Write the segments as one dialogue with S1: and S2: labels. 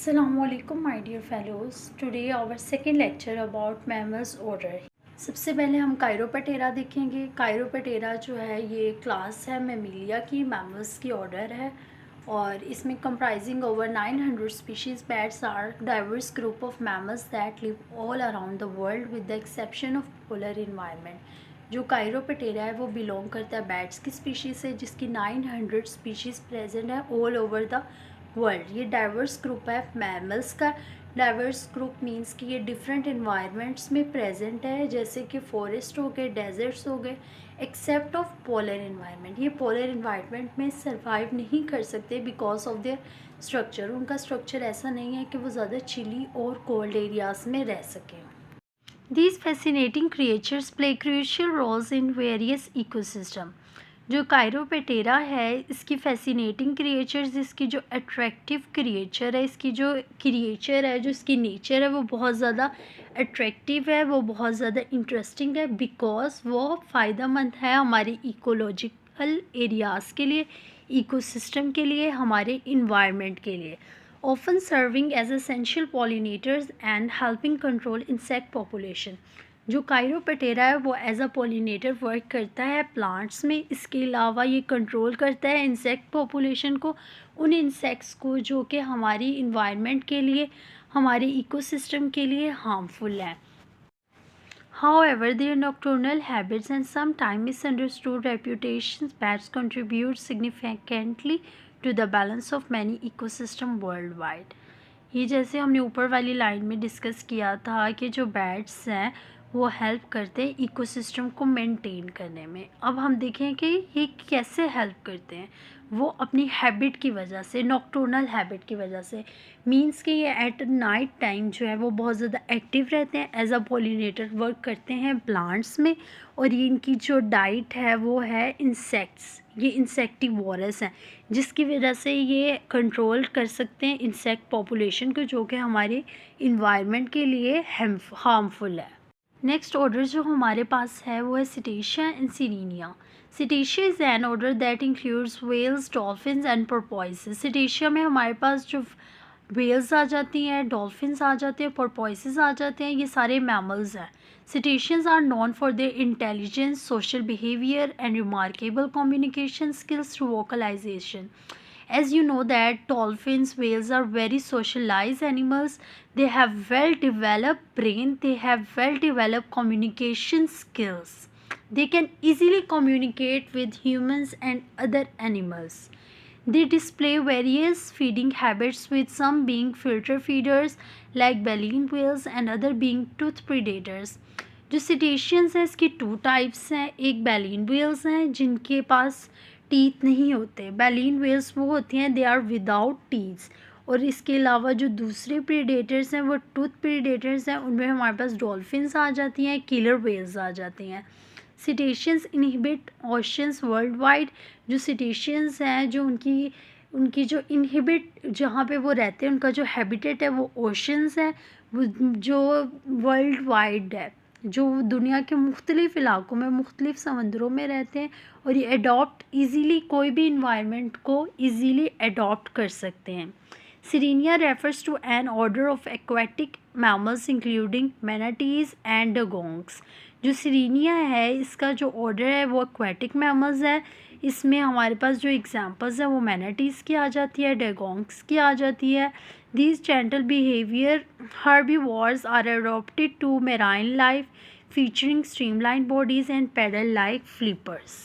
S1: Assalamu alaikum my dear fellows. Today our second lecture about mammals order. सबसे पहले हम कायरोपटेरा देखेंगे। कायरोपटेरा जो है ये क्लास है मेमिलिया की, मैमल्स की ऑर्डर है और इसमें comprising over 900 species bats are diverse group of mammals that live all around the world with the exception of polar environment. जो कायरोपटेरा है वो बिलोंग करता है बैट्स की स्पीशीज़ से, जिसकी 900 स्पीशीज़ प्रेजेंट है ऑल ओवर द वर्ल्ड। ये डाइवर्स ग्रुप है मैमल्स का। डाइवर्स ग्रुप मींस कि ये डिफरेंट इन्वायरमेंट्स में प्रेजेंट है, जैसे कि फॉरेस्ट हो गए, डेजर्ट्स हो गए, एक्सेप्ट ऑफ पोलर इन्वायरमेंट। ये पोलर इन्वायरमेंट में सर्वाइव नहीं कर सकते बिकॉज ऑफ देयर स्ट्रक्चर। उनका स्ट्रक्चर ऐसा नहीं है कि वो ज़्यादा चिली और कोल्ड एरियाज़ में रह सकें। These fascinating creatures play crucial roles in various ecosystem. जो कायरोपेटेरा है इसकी फैसिनेटिंग क्रिएचर्स, इसकी जो अट्रैक्टिव क्रिएचर है, इसकी जो क्रिएचर है, जो इसकी नेचर है वो बहुत ज़्यादा अट्रैक्टिव है, वो बहुत ज़्यादा इंटरेस्टिंग है बिकॉज वो फ़ायदेमंद है हमारे इकोलॉजिकल एरियाज़ के लिए, इकोसिस्टम के लिए, हमारे इन्वायरमेंट के लिए। often serving as essential pollinators and helping control insect population. जो कायरोपेटेरा है वो एज अ पोलिनेटर वर्क करता है प्लांट्स में। इसके अलावा ये कंट्रोल करता है इंसेक्ट पॉपुलेशन को, उन इंसेक्ट्स को जो कि हमारी इन्वायरमेंट के लिए, हमारे इकोसिस्टम के लिए हार्मफुल है। However, their nocturnal habits and sometimes misunderstood reputations bats contribute significantly to the balance of many ecosystem worldwide. ये जैसे हमने ऊपर वाली लाइन में डिस्कस किया था कि जो बैट्स हैं वो हेल्प करते हैं इकोसिस्टम को मेंटेन करने में। अब हम देखें कि ये कैसे हेल्प करते हैं। वो अपनी हैबिट की वजह से, नॉक्टर्नल हैबिट की वजह से, मींस कि ये एट नाइट टाइम जो है वो बहुत ज़्यादा एक्टिव रहते हैं, एज अ पॉलिनेटर वर्क करते हैं प्लांट्स में। और ये इनकी जो डाइट है वो है इंसेक्ट्स, ये इंसेक्टिवोरस हैं, जिसकी वजह से ये कंट्रोल कर सकते हैं इंसेक्ट पॉपुलेशन को, जो कि हमारे इन्वायरमेंट के लिए हार्मफुल है। नेक्स्ट ऑर्डर जो हमारे पास है वो है Cetacea and Sirenia. Cetacea is an order that includes whales, dolphins and porpoises. Cetacea में हमारे पास जो व्हेल्स आ जाती हैं, डॉल्फिन्स आ जाते हैं, पोर्पोइसेस आ जाते हैं, ये सारे मैमल्स हैं। Cetaceans are known for their intelligence, social behavior and remarkable communication skills through vocalization. As you know that dolphins, whales are very socialized animals. They have well developed brain, they have well developed communication skills. They can easily communicate with humans and other animals. They display various feeding habits, with some being filter feeders like baleen whales and other being tooth predators. जो सिटेशियंस हैं इसकी two types हैं। एक बैलीन Wales हैं जिनके पास teeth नहीं होते। बैलीन Wales वो होती हैं दे आर विदाउट टीथ्स। और इसके अलावा जो दूसरे प्रीडेटर्स हैं वो टूथ प्रीडेटर्स हैं, उनमें हमारे पास डॉल्फिन्स आ जाती हैं, किलर वेल्स आ जाती हैं। सिटेशियंस इनहिबिट ओशंस वर्ल्ड वाइड। जो सिटेशियंस हैं जो उनकी जो इनहिबिट जहाँ पे वो रहते हैं, उनका जो हैबिटेट है वो ओशंस है, जो वर्ल्ड वाइड है, जो दुनिया के मुख्तलिफ़ इलाकों में, मुख्तलिफ़ समंदरों में रहते हैं। और ये अडॉप्ट ईज़िली, कोई भी इन्वायरमेंट को ईज़िली अडॉप्ट कर सकते हैं। Sirenia refers to an order of aquatic mammals including manatees and dugongs. जो सिरेनिया है इसका जो ऑर्डर है वो एक्वाटिक मैमल्स है। इसमें हमारे पास जो एग्जांपल्स हैं वो मैनाटीज़ की आ जाती है, डगोंग्स की आ जाती है। These gentle behavior herbivores are adapted to marine life, featuring streamlined bodies and paddle-like flippers.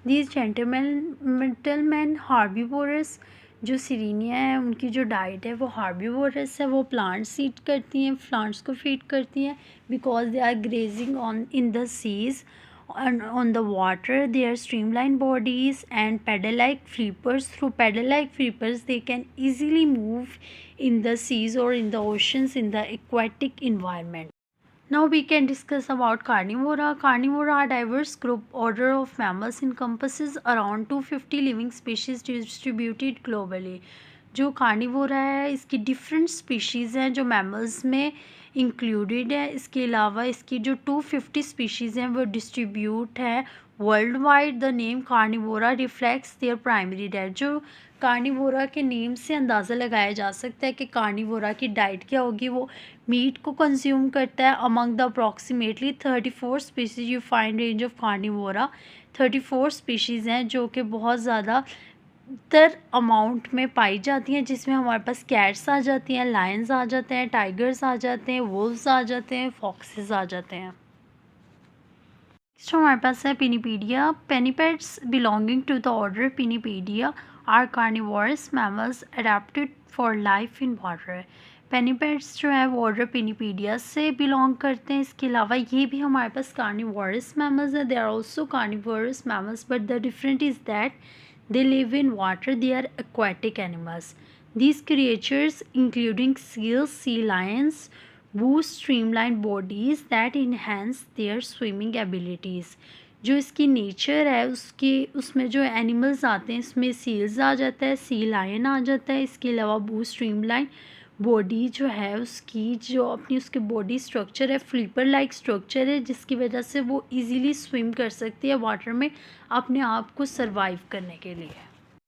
S1: These gentlemen herbivores जो सिरेनिया है उनकी जो डाइट है वो हार्बीवोरस है, वो प्लांट्स ईट करती हैं, प्लांट्स को फीड करती हैं because they are grazing on in the seas and on the water. Their streamlined bodies and paddle-like flippers. Through paddle-like flippers they can easily move in the seas or in the oceans in the aquatic environment. Now we can discuss about carnivora. Carnivora are diverse group order of mammals, encompasses around 250 living species distributed globally. जो Carnivora है इसकी different species हैं जो mammals में included है। इसके अलावा इसकी जो 250 स्पीशीज़ हैं वो डिस्ट्रीब्यूट है world wide. The name Carnivora reflects there primary diet. जो कार्निवोरा के नेम से अंदाज़ा लगाया जा सकता है कि कार्निवोरा की डाइट क्या होगी। वो मीट को कंज्यूम करता है। Among the approximately 34 species you find range of Carnivora. 34 species हैं जो कि बहुत ज़्यादा तर अमाउंट में पाई जाती हैं, जिसमें हमारे पास कैट्स आ जाती हैं, लायंस आ जाते हैं, टाइगर्स आ जाते हैं, वुल्व्स आ जाते हैं, फॉक्सेस आ जाते हैं। नेक्स्ट हमारे पास है Pinnipedia. Pinnipeds belonging to the order Pinnipedia are carnivorous mammals adapted for life in water. Pinnipeds जो है वो ऑर्डर पिनीपीडिया से बिलोंग करते हैं। इसके अलावा ये भी हमारे पास कार्निवोरस मैमल्स हैं। They are also carnivorous mammals but the different is that they live in water. They are aquatic animals. These creatures including seals, sea lions boost streamlined bodies that enhance their swimming abilities. जो इसकी nature है उसमें जो animals आते हैं इसमें seals आ जाता है, सी लायन आ जाता है। इसके अलावा बूस्ट स्ट्रीमलाइन बॉडी जो है उसकी जो अपनी उसके बॉडी स्ट्रक्चर है फ्लिपर लाइक स्ट्रक्चर है, जिसकी वजह से वो इजीली स्विम कर सकती है वाटर में अपने आप को सरवाइव करने के लिए।